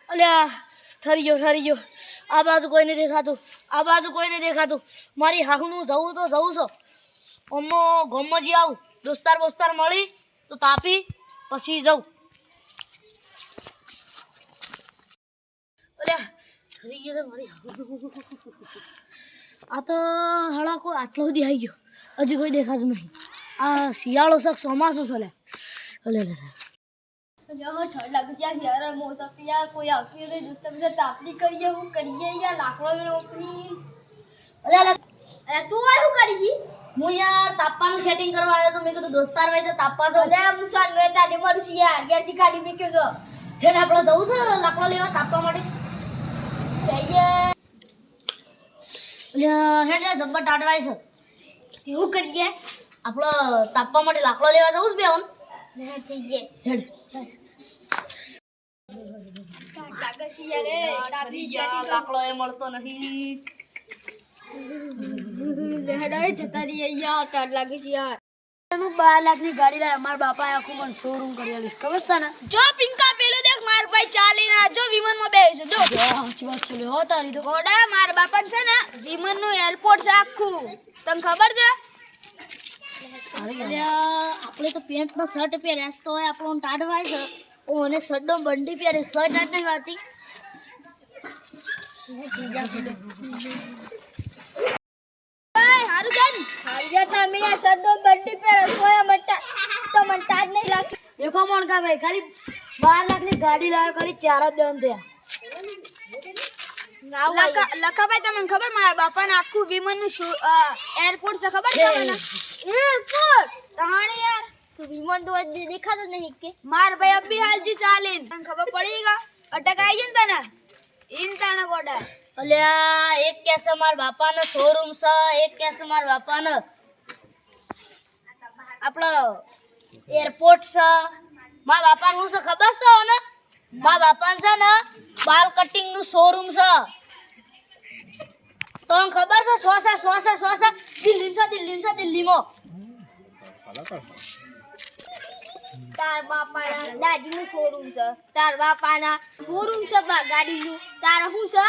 અલ્યા ઠરી ગયો આ બાજુ કોઈ નહીં દેખાતું મારી હાહુનું જવું તો જવું છો અમનો ગમજી આવું દોસ્તાર બોસ્તાર મળી તો તાપી પછી જવું અલ્યા ઠરી ગયો મારી હાહુનું આ તો હળા કોઈ આટલો સુધી આવી ગયો હજી કોઈ દેખાતું નહીં આ શિયાળો શક ચોમાસું છે અલે ઠંડ લાગે છે યાર મોટા પિયા કોઈ આવતી નહીં દોસ્ત બધા તાપલી કરીએ હું કરીએ યાર લાકડો નોકરી અલે તું આ શું કરી છી હું યાર તાપવાનું સેટિંગ કરવા આવ્યો તો મેં કીધું દોસ્તાર ભાઈ તો તાપવા તો અલે હું સાન મે તાડી મરું છી યાર ગેસી ગાડી મૂક્યો છો હેડ આપણે જવું છે લાકડો લેવા તાપવા માટે જઈએ અલ્યા હેડ જા જબ્બર ટાટવાય છે એવું કરીએ આપણે તાપવા માટે લાકડો લેવા જવું છે બેન જઈએ હેડ લાગે છે યાર તાપી સેટિંગ લાકડો એ મળતો નથી લેડાઈ જતા રહીએ યાર ટાટ લાગે છે યાર 12 લાખની ગાડી લાય અમાર બાપાએ આખું મને શોરૂમ કરી આલીશ ખબર છે ને જો પિંકા પેલો દેખ માર ભાઈ ચાલીને આ જો વિમાનમાં બેસે જો સાચી વાત છે લે હો તારી તો ઘોડા માર બાપા છે ને વિમાનનું એરપોર્ટ છે આખું તને ખબર છે અલ્યા આપણે તો પેન્ટનો શર્ટ પહેર્યા તો આપણો ટાઢવાય છે ઓને સડ્ડો બંડી પહેરીશ તોય ટાઢ નહીં વાતી હારું જાન તમે આ સડો બંડી પર સોયા મટા તો મન તાજ નહીં લાગે દેખો મોણકા ભાઈ ખાલી 12 લાખની ગાડી લાવ્યો ખાલી 4 જ દન થયા લખાભાઈ તમને ખબર મારા બાપાને આખું વિમાનનું એરપોર્ટ છે ખબર તમને એરપોર્ટ તાણી યાર તું વિમાન તો દેખાતો જ નહીં કે માર ભાઈ અભી હાલ જ ચાલે તને ખબર પડી ગા અટક આવી ગયો ને તને ઇન તાણા ગોડા અલ્યા એક કેસે માર બાપાનો શોરૂમ છે એક કેસે માર બાપાનો આપણો એરપોર્ટ છે માર બાપાનું શું છે ખબર છે ને માર બાપાને છે ને બાલ કટિંગ નું શોરૂમ છે તો ખબર છે સોસા દિલ્હીમાં તાર બાપાના દાદીનું શોરૂમ છે તાર બાપાના શોરૂમ છે ગાડીનું તારા શું છે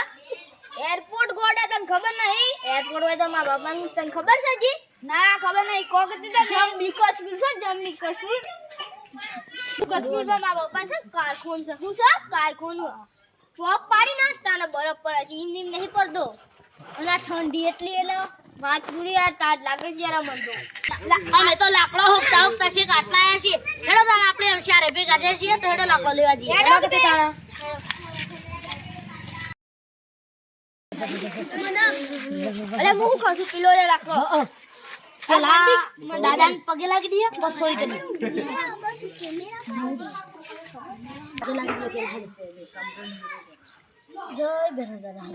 એરપોર્ટ ગોડા તને ખબર નહીં એરપોર્ટ હોય તો મારા બાપાનું તને ખબર છે જી ના ખબર નહીં કોક જમ્મી કાશ્મીર છે જમ્મી કાશ્મીર કાશ્મીરમાં મારા બાપા છે કારખોન છે શું છે કારખોન ચોક પાડી ના તાને બરફ પડે છે એમ નહીં પડતો અને આ ઠંડી એટલી એટલે વાત પૂરી યાર ટાટ લાગે છે યાર મન તો અમે તો લાકડો હોકતા છે કાટલા આયા છીએ હેડો તાણ આપણે હોશિયાર ભેગા થયા છીએ તો હેડો લાકડો લેવા જઈએ હેડો કે તાણા અલે હું કહું છું કિલો રે રાખો પેલા દાદાને પગે લાગી દઈએ બસ સોરી કરી જય બેન દાદા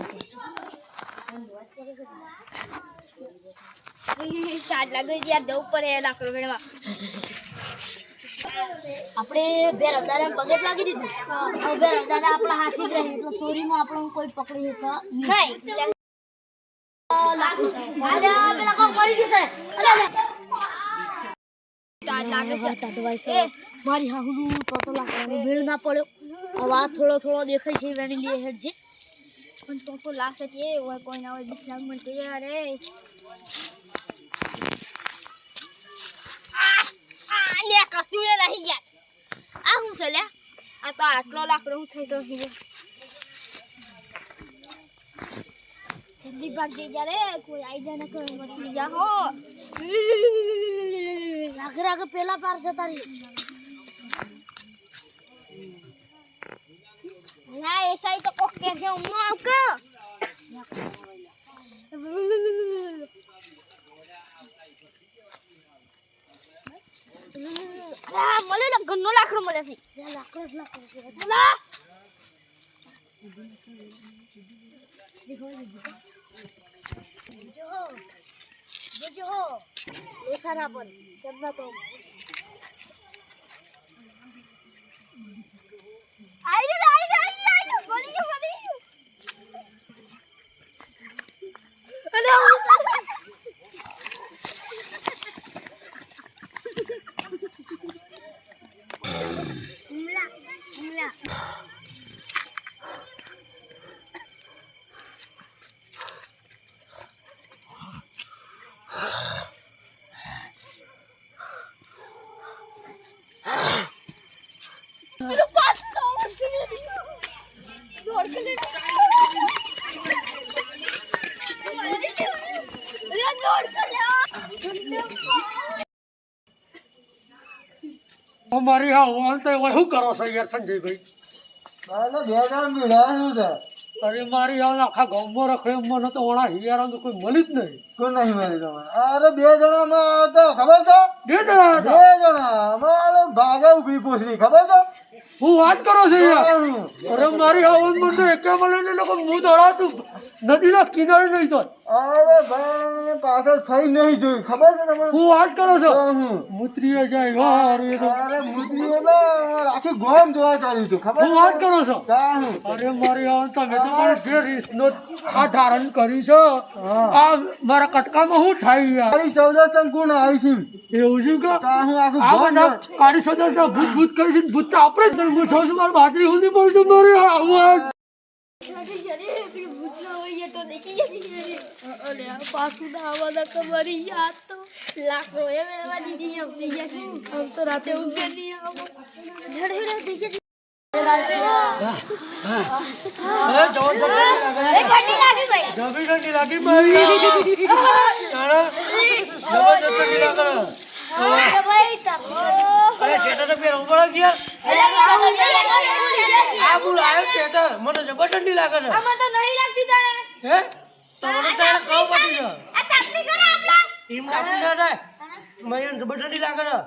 ચાટ લાગે યાર જવું પડે લાકડો વેણવા આપણે બેર દાદાને પગે જ લાગી દીધું હવે બેર દાદા આપણા હાથી જ રહી તો સોરીમાં આપણને કોઈ પકડી શકે નહીં અલ્યા પેલા કોક મરી ગયું છે અલ્યા ચાટ લાગે છે ટાટવાય છે મારી હાહુનું તો લાકડાનો ભેળ ના પડ્યો હવે આ થોડો દેખાય છે વેણી લે હેડ છે પણ તો લાગશે કે હોય કોઈ ના હોય બીક લાગ મને કે યાર એ લે કસ્તું ને રહી ગયા આ હું છે લે આ તો આટલો લાકડો હું થઈ તો જલ્દી ભાગ જઈ ગયા રે કોઈ આઈ જાય ને કોઈ મટી જા હો રાગે પેલા પાર જતા રહી ના એસાઈ તો કોક કે છે હું આવ કે આ મળે ને ઘણો લાકડો મળે છે લાકડો લા જો ઓસાના પર શબ્દ તો આઈ બની ગયો અલે અમારી હા હું તો શું કરો છો યાર સંજયભાઈ? બે જણ ભીડાયું છે. અરે મારી હાલ આખા ગામમાં રખડે મને તો વણા હિયારા તો કોઈ મળી જ નહીં. કોણ નહીં મળી તમારે? અરે બે જણામાં તો ખબર છે? બે જણા બે હતા. જણા અમારે ભાગે ઉભી પૂછડી ખબર છે? હું વાત કરો છો યાર? અરે મારી હાલ મને એકે મળે ને લોકો હું દોડાતું નદીના કિનારે નહીં તો. અરે ભાઈ પાછળ થઈ નહીં જોઈ ખબર છે તમને? હું વાત કરો છો? હું મુત્રીએ જાય યાર એ તો. અરે મુદ્રી એટલે આખી ગોમ જોવા ચાલ્યું હતું ખબર હું વાત કરો છો? કાહું અરે મારી હાલ તમે તો પણ જે રીતનો આ ધારણ કર્યું છે આ મારા કટકામાં શું થાય યાર? તારી ચૌદસ કોણ આવી છે? એવું છે કે કાહું આખું આ ગોમ બધા કાળી સદા ભૂત ભૂત કરી છે ભૂત તો આપણે જ હું છું મારી બાજરી હું નહીં પડી છું મારી આવું જબરદસ્તી લાગી મારી જબરદસ્તી લાગે. અરે થિયેટર તો પેર ઉભા ગયા. આ બોલ આવ્યો થિયેટર મને જબરદસ્તી લાગે છે. હે તો મને તારે કહું પડી છે ટીમ કાપી ના થાય મને જબરદસ્તી લાગે છે.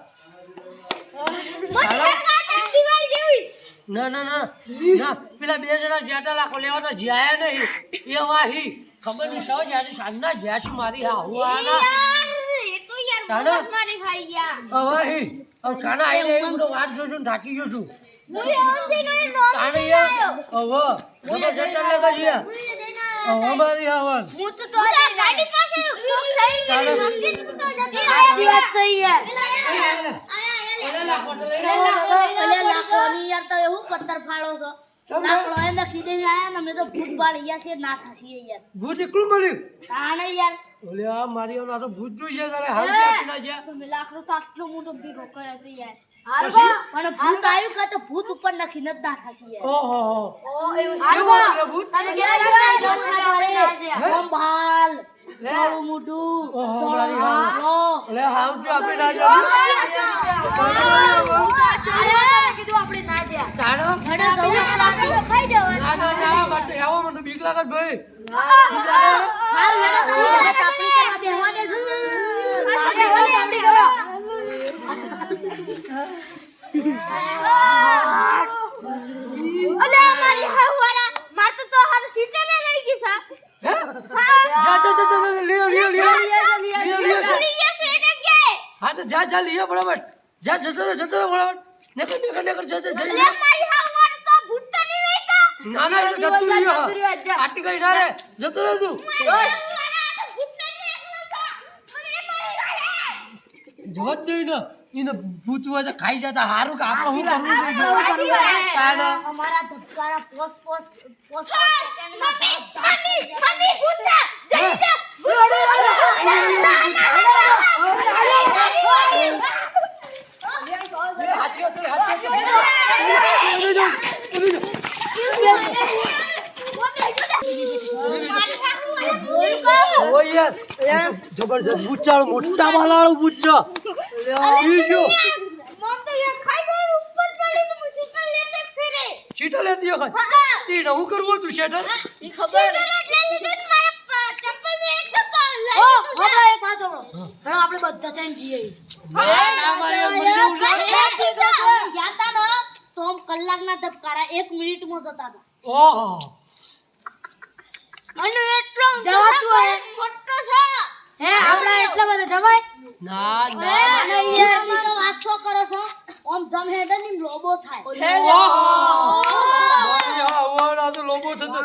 ના ના ના ના પેલા બે જણા જેટા લાખો લેવાના જ્યાં નહીં એ વાહી ખબર નહીં સૌ જ્યારે સાંજના જ્યાં છે મારી હા હું આના વાહી કાના આવીને એ બધો વાત જોશું થાકી ગયો છું. કાને યાર હવે જબરજસ્ત લાગે છે હવે મારી આવન ભૂત એકલું મળ્યું. ઓલે આ મારી આ તો ભૂત જોઈ છે તારે હાલ ક્યાંથી ના જ્યાં ભૂત ઉપર નાખીને જ નાખા છે ઓહો એવું કેવું આવે ભૂત? ભાલ મોટું ઓહો મારી હાવ ઓલે હાવ જો આપણે ના જાવ તારો ના બટ આવો મને બીક લાગે ભાઈ. હે હા તો જા જા લીએ બરાબર જા જતો રહે બરાબર નેકર જા ના ના જતું રહ્યો આટી કઈ ના રે જતો રહે તું જવા જ દઈ ને એને ભૂત હોય તો ખાઈ જતા હારું કે આપણે શું કરવું અમારા ધબકારા પોસ જબરજસ્ત બુચ્ચા મોટા બાલાળું બુચ્ચા ચીટા લેતી વખત હું કરવું તું શેટર આપણે બધા જઈને જઈએ તો કલાકના ધબકારા 1 મિનિટમાં જતા હતા. ઓહો અને એટલો મોટો છે હે આપડા એટલા બધા જવાય ના અને યાર ની તો વાત છો કરો છો ઓમ જમ હેડર ની લોબો થાય ઓહો તો લોબો થતો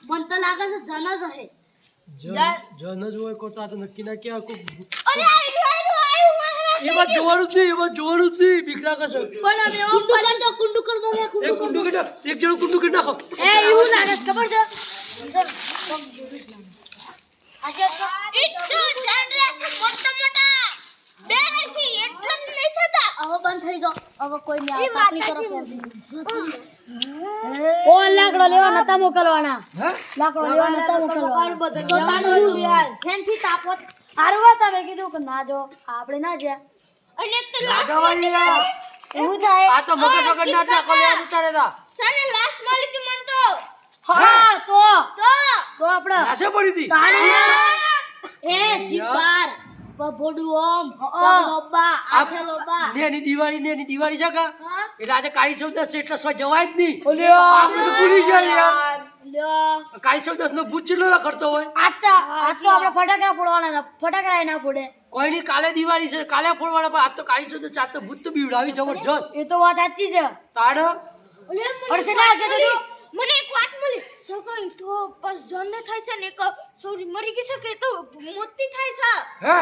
મન તો લાગે છે જન જ હે જન જ હોય કોતા તો નક્કી ના કે આખું અરે આઈ એમાં જોવાનું જ નહીં બીક લાગે છે. પણ અમે કુંડુ કર દો એક કુંડુ કરી એક જણું કુંડુ કરી નાખો. એ એવું લાગે છે ખબર છે સર આજે તો એટલો જનરેશન મોટા બે નથી એટલો જ નહીં થતા હવે હવે બંધ થઈ જાઓ હવે કોઈ નહીં આવે તાપી કરો ઓ લાકડો લેવા નતા મોકલવાના હે લાકડો લેવા નતા મોકલવાના તો તાનું યાર ફેનથી તાપો હારું વાત તમે કીધું કે ના જો આપણે ના જ્યા અને તો જવાની યાર એવું થાય આ તો મગજ વગર ના નાખો લેવા જતા રહેતા સાને લાસ્ટ મળી હતી મન તો હા તો તો આપણે નાશે પડી હતી એ જીબાર બબોડુ ઓમ સબલોબા આથેલોબા નેની દિવાળી છે કા એટલે આજે કાળી ચૌદશ છે એટલે સો જવાય જ નહીં ઓલ્યો આ બધું ભૂલી જાય યાર લ્યો કાળી ચૌદશ નો ભૂત ચેલો કરતો હોય આજ તો આપણે ફટાકડા ફોડવાના હતા. ફટાકડા ના ફોડે કોઈ ની કાલે દિવાળી છે કાલે ફોડવાના પણ આજ તો કાળી ચૌદશ આજ તો ભૂત તો બીવડાવી જબરજસ્ત એ તો વાત સાચી છે તાડ પડશે ના કે તો મને એક વાત મળી સગાઈ તો બસ જન્મ થાય છે ને એક સોરી મરી ગઈ છે કે તો મોતી થાય છે હે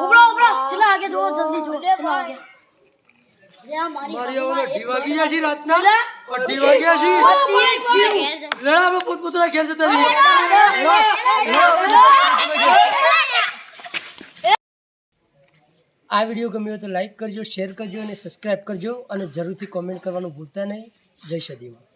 ઉભરો ચલા આગે જો જલ્દી જો ચલા આગે મારી ઓલો ઢીવાગી જાશી રાતના ઢીવાગી જાશી લડા આપણે પોતપોતાના ઘેર જતા રહીએ આ વિડીયો ગમ્યો તો લાઈક કરજો શેર કરજો અને સબસ્ક્રાઇબ કરજો અને જરૂરથી કોમેન્ટ કરવાનું ભૂલતા નહીં જય સદીમાં